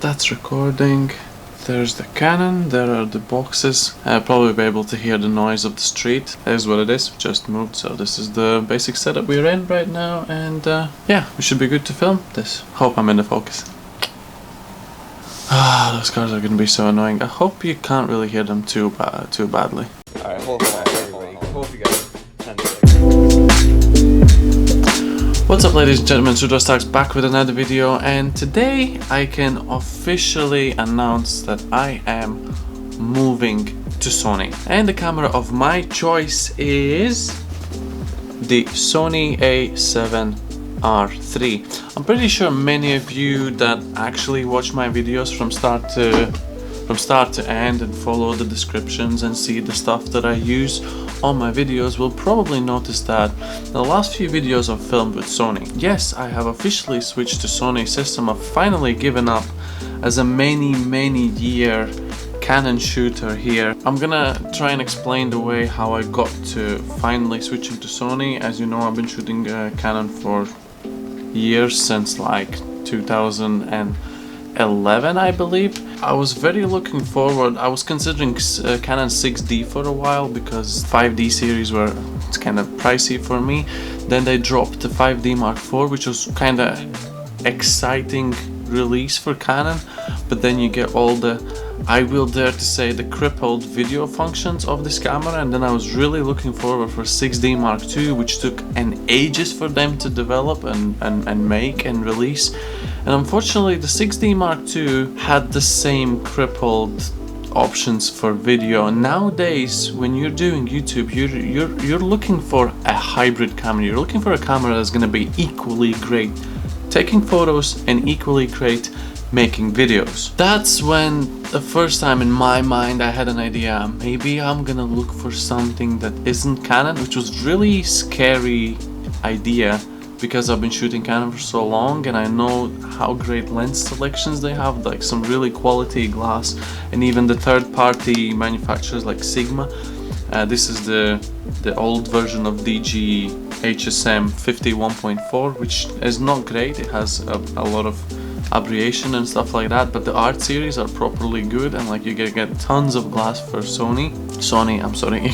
That's recording. There's the Canon, there are the boxes. I'll probably be able to hear the noise of the street. That is what it is, we just moved, so this is the basic setup we're in right now, and yeah, we should be good to film this. Hope I'm in the focus. Those cars are gonna be so annoying. I hope you can't really hear them too badly. Alright, hold on everybody. Hope you guys 10 seconds. What's up, ladies and gentlemen, Starks back with another video, and today I can officially announce that I am moving to Sony. And the camera of my choice is the Sony a7R III. I'm pretty sure many of you that actually watch my videos from start to end and follow the descriptions and see the stuff that I use on my videos will probably notice that the last few videos I've filmed with Sony. Yes, I have officially switched to Sony system. I've finally given up as a many year Canon shooter here. I'm gonna try and explain the way how I got to finally switching to Sony. As you know, I've been shooting Canon for years, since like 2011, I believe. I was very looking forward. I was considering Canon 6D for a while because 5D series were kind of pricey for me. Then they dropped the 5D Mark IV, which was kind of exciting release for Canon, but then you get all the, I will dare to say, the crippled video functions of this camera. And then I was really looking forward for 6D Mark II, which took ages for them to develop and make and release. And unfortunately the 6D Mark II had the same crippled options for video. Nowadays when you're doing YouTube, you're looking for a hybrid camera. You're looking for a camera that's going to be equally great taking photos and equally great making videos. That's when the first time in my mind I had an idea, maybe I'm gonna look for something that isn't Canon, which was really scary idea because I've been shooting Canon for so long and I know how great lens selections they have, like some really quality glass, and even the third-party manufacturers like Sigma. This is the old version of DG HSM 1.4, which is not great. It has a lot of aberration and stuff like that, but the art series are properly good, and like you can get tons of glass for you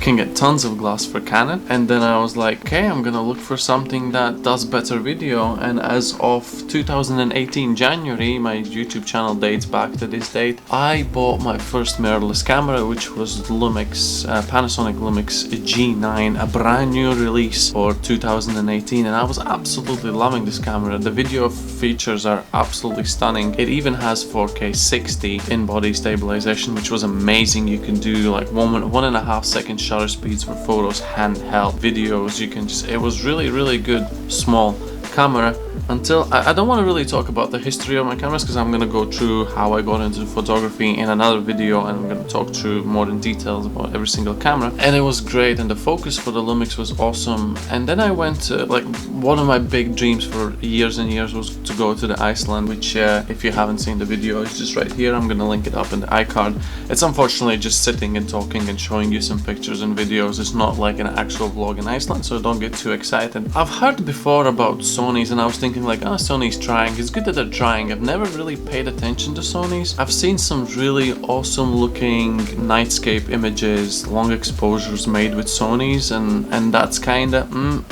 can get tons of glass for Canon. And then I was like, okay, I'm gonna look for something that does better video. And as of 2018 January, my YouTube channel dates back to this date, I bought my first mirrorless camera, which was Lumix, Panasonic Lumix G9, a brand new release for 2018, and I was absolutely loving this camera. The video features are absolutely stunning. It even has 4K 60 in-body stabilization, which was amazing. You can do like 1.5 second shutter speeds for photos, handheld videos. You can just, it was really good small camera. Until I don't want to really talk about the history of my cameras because I'm going to go through how I got into photography in another video, and I'm going to talk through more in details about every single camera. And it was great, and the focus for the Lumix was awesome. And then I went to, like, one of my big dreams for years and years was to go to the Iceland, which if you haven't seen the video, it's just right here. I'm going to link it up in the iCard. It's unfortunately just sitting and talking and showing you some pictures and videos. It's not like an actual vlog in Iceland, so don't get too excited. I've heard before about Sony's, and I was thinking like, oh, Sony's trying. It's good that they're trying. I've never really paid attention to Sony's. I've seen some really awesome looking nightscape images, long exposures made with Sony's, and that's kinda,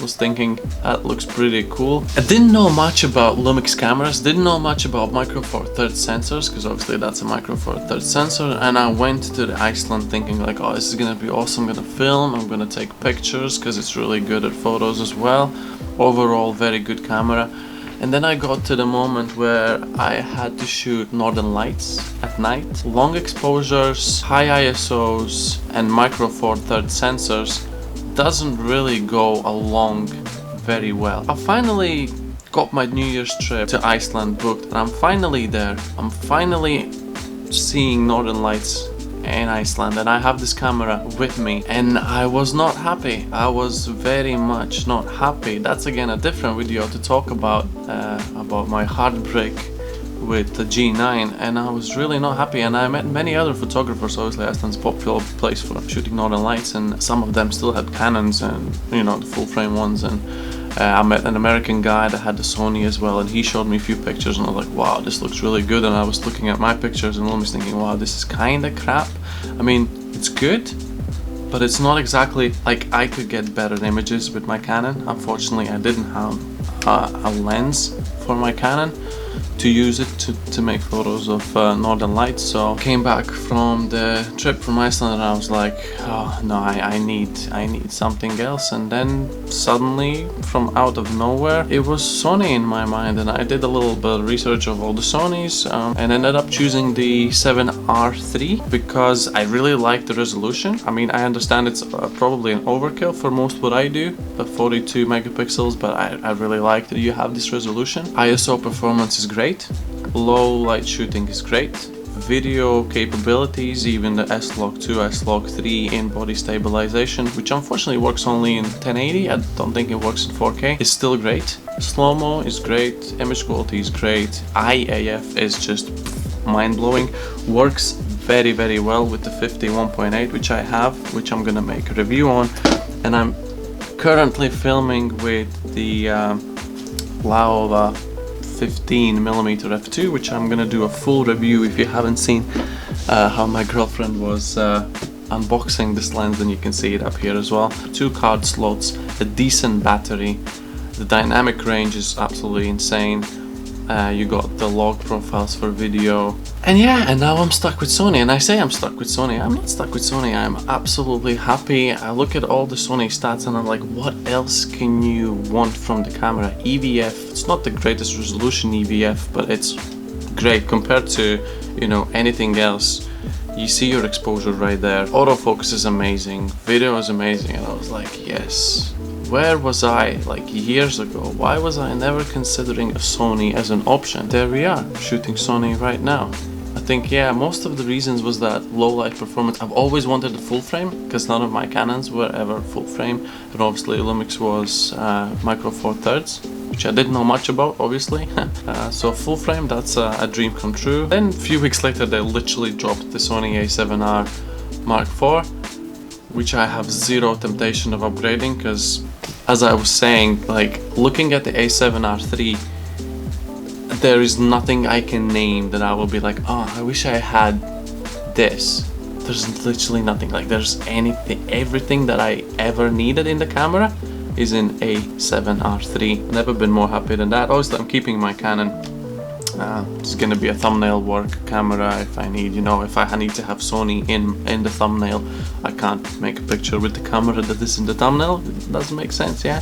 was thinking that looks pretty cool. I didn't know much about Lumix cameras, didn't know much about Micro Four Third sensors, because obviously that's a Micro Four Third sensor, and I went to the Iceland thinking like, oh, this is gonna be awesome. I'm gonna film, I'm gonna take pictures, because it's really good at photos as well. Overall, very good camera. And then I got to the moment where I had to shoot northern lights at night. Long exposures, high ISOs, and Micro Four Third sensors doesn't really go along very well. I finally got my New Year's trip to Iceland booked, and I'm finally there. I'm finally seeing northern lights in Iceland, and I have this camera with me, and I was not happy. I was very much not happy. That's again a different video to talk about my heartbreak with the G9, and I was really not happy. And I met many other photographers. Obviously Iceland's a popular place for shooting northern lights, and some of them still had Canons and, you know, the full frame ones, and I met an American guy that had the Sony as well, and he showed me a few pictures, and I was like, wow, this looks really good. And I was looking at my pictures and almost thinking, wow, this is kind of crap. I mean, it's good, but it's not exactly like I could get better images with my Canon. Unfortunately, I didn't have a lens for my Canon to use it to make photos of northern lights. So came back from the trip from Iceland and I was like, oh no, I need something else. And then suddenly from out of nowhere it was Sony in my mind, and I did a little bit of research of all the Sonys and ended up choosing the 7R3 because I really like the resolution. I mean, I understand it's probably an overkill for most what I do, the 42 megapixels, but I really like that you have this resolution. ISO performance is great. Low light shooting is great. Video capabilities, even the S-Log2, S-Log3 in body stabilization, which unfortunately works only in 1080, I don't think it works in 4K, is still great. Slow-mo is great, image quality is great, IAF is just mind-blowing, works very well with the 51.8 which I have, which I'm gonna make a review on, and I'm currently filming with the Laowa 15mm f2, which I'm gonna do a full review. If you haven't seen how my girlfriend was unboxing this lens, then you can see it up here as well. 2 card slots, a decent battery, the dynamic range is absolutely insane. You got the log profiles for video, and yeah, and now I'm stuck with Sony. And I say I'm stuck with Sony, I'm not stuck with Sony, I'm absolutely happy. I look at all the Sony stats and I'm like, what else can you want from the camera? EVF, it's not the greatest resolution EVF, but it's great compared to, you know, anything else. You see your exposure right there. Autofocus is amazing, video is amazing, and I was like, yes. Where was I like years ago? Why was I never considering a Sony as an option? There we are, shooting Sony right now. I think, yeah, most of the reasons was that low light performance. I've always wanted a full frame because none of my Canons were ever full frame, but obviously Lumix was micro four thirds, which I didn't know much about, obviously. So full frame, that's a dream come true. Then a few weeks later they literally dropped the Sony A7R Mark IV, which I have zero temptation of upgrading, because as I was saying, like looking at the A7R3, there is nothing I can name that I will be like, oh, I wish I had this. There's literally nothing. Like there's anything, everything that I ever needed in the camera is in A7R3. Never been more happy than that. Obviously I'm keeping my Canon. It's gonna be a thumbnail work camera if I need, you know, if I need to have Sony in the thumbnail. I can't make a picture with the camera that is in the thumbnail. It doesn't make sense, yeah.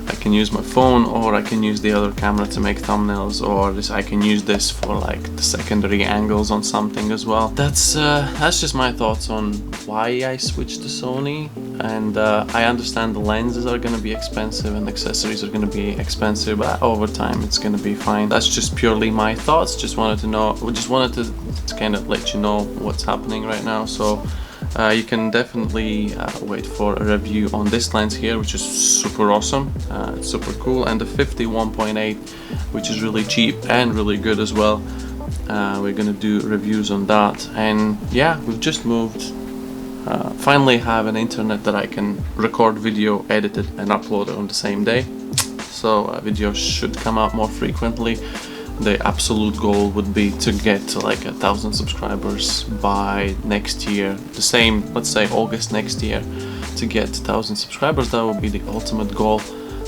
I can use my phone, or I can use the other camera to make thumbnails, or I can use this for like the secondary angles on something as well. That's just my thoughts on why I switched to Sony. And I understand the lenses are gonna be expensive and accessories are gonna be expensive, but over time it's gonna be fine. That's just purely my thoughts. Just wanted to kind of let you know what's happening right now. So you can definitely wait for a review on this lens here, which is super awesome. It's super cool, and the 51.8, which is really cheap and really good as well. We're gonna do reviews on that. And yeah, we've just moved. Finally have an internet that I can record video, edit it and upload it on the same day. So videos should come out more frequently. The absolute goal would be to get to like 1,000 subscribers by next year. The same, let's say August next year, to get 1,000 subscribers. That would be the ultimate goal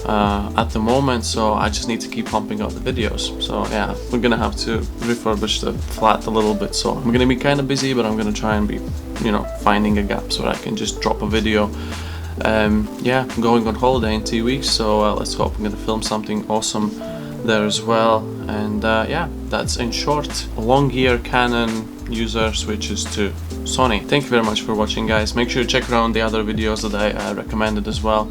at the moment. So I just need to keep pumping out the videos. So yeah, we're gonna have to refurbish the flat a little bit. So I'm gonna be kind of busy, but I'm gonna try and be, you know, finding a gap so I can just drop a video. Yeah, I'm going on holiday in 2 weeks, so let's hope I'm gonna film something awesome there as well. And yeah, that's in short a long year Canon user switches to Sony. Thank you very much for watching, guys. Make sure to check around the other videos that I recommended as well.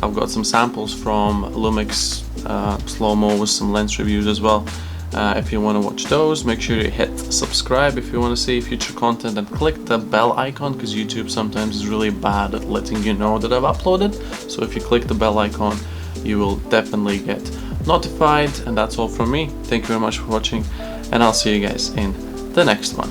I've got some samples from Lumix slow-mo with some lens reviews as well. If you want to watch those, make sure you hit subscribe if you want to see future content, and click the bell icon, because YouTube sometimes is really bad at letting you know that I've uploaded. So if you click the bell icon, you will definitely get notified. And that's all from me. Thank you very much for watching, and I'll see you guys in the next one.